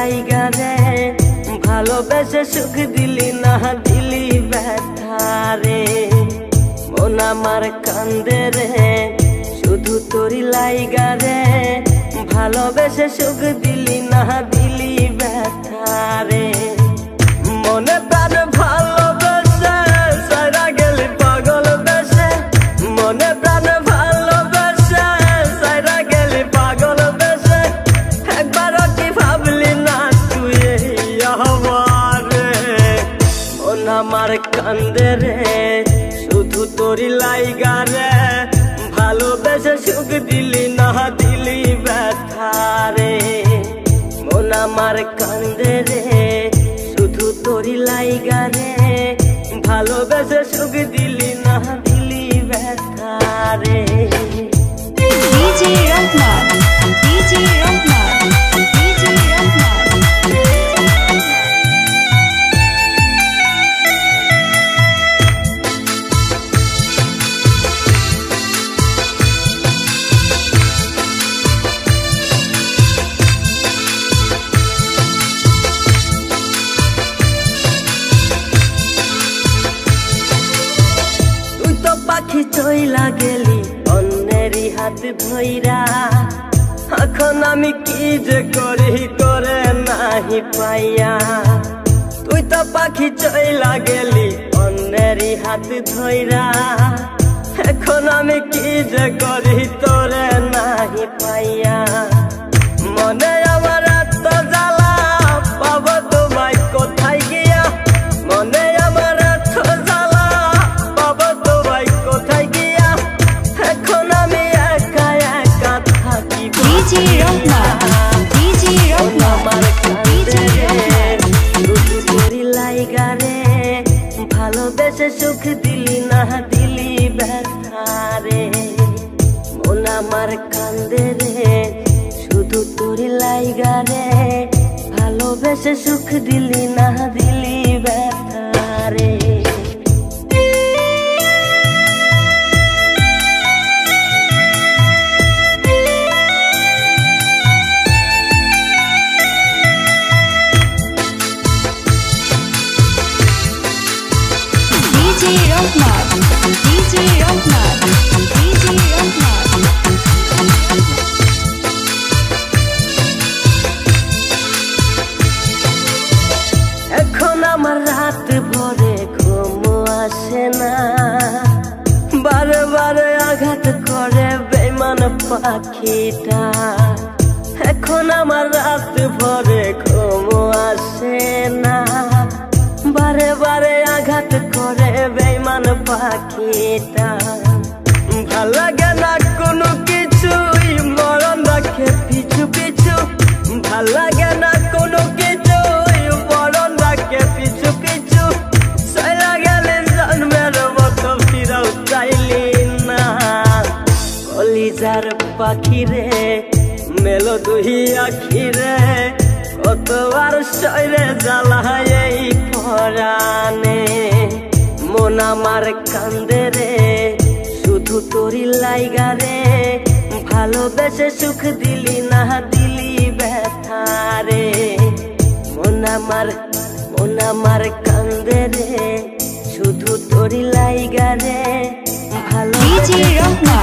লাইগা রে ভালোবেসে সুখ দিলি না দিলি ব্যথা রে মন আমার কান্দে রে শুধু তোরি লাইগা রে ভালোবেসে সুখ দিলি না দিলি ব্যথা রে মনে প্রাণ ভালোবেসে সারা গেলি পাগল বেসে মনে প্রাণ ভালোবেসে সারা গেলি পাগল বেসে একবারও কি ভাবলি না তুই আমার মন আমার কান্দে রে শুধু তোরি লাইগা রে ভালোবেসে সুখ দিলি না দিলি ব্যথা রে মন আমার কান্দে রে শুধু তোরি লাইগা রে ভালোবেসে সুখ দিলি না দিলি ব্যথা রে DJ Rahman, DJ Rahman, DJ Rahman. তুই তো পাখি চইলা গেলি অন্যেরই হাত ধইরা এখন আমি কি যে করি করে নাহি পাইয়া তুই তো পাখি চইলা গেলি অন্যেরই হাত ধইরা এখন আমি কি যে করি তোরে নাহি পাইয়া মনে আমার এত জ্বালা পাবো তোমায় কোথায় গিয়া মনে আমার এত জ্বালা পাবো তোমায় কোথায় গিয়া এখন আমি একা একা থাকি DJ Rahman, DJ আমার Rahman, DJ Rahman. শুধু তোরি লাইগা রে ভালোবেসে সুখ দিলি না দিলি ব্যথা রে মন আমার কান্দে রে শুধু তোরি লাইগা রে ভালোবেসে সুখ দিলি না দিলি ব্যথা রে DJ Rahman, DJ Rahman, DJ Rahman. এখন আমার রাত ভরে ঘুম আসে না বারে বারে আঘাত করে বেমান পাখিটা এখন আমার রাত ভরে ঘুম আসে না বারে বারে আঘাত করে বেমান পাখিটা ভাল লাগে না কোনো কিছুই মরণ রাখে পিছু পিছু ভাল লাগে না কোনো কিছুই মরণ রাখে পিছু পিছু সারা গেলে জন্মের মতো ফিরাও চাইলি না কলিজার পাখি রে মেলো দুই আখি রে কতবার শৈরে জ্বালায় এই পরাণে মন আমার কান্দে রে শুধু তোরি লাইগা রে ভালোবেসে সুখ দিলি না দিলি ব্যথা রে মন আমার কান্দে রে শুধু তোরি লাইগা রে DJ ভালোবেসে Rahman,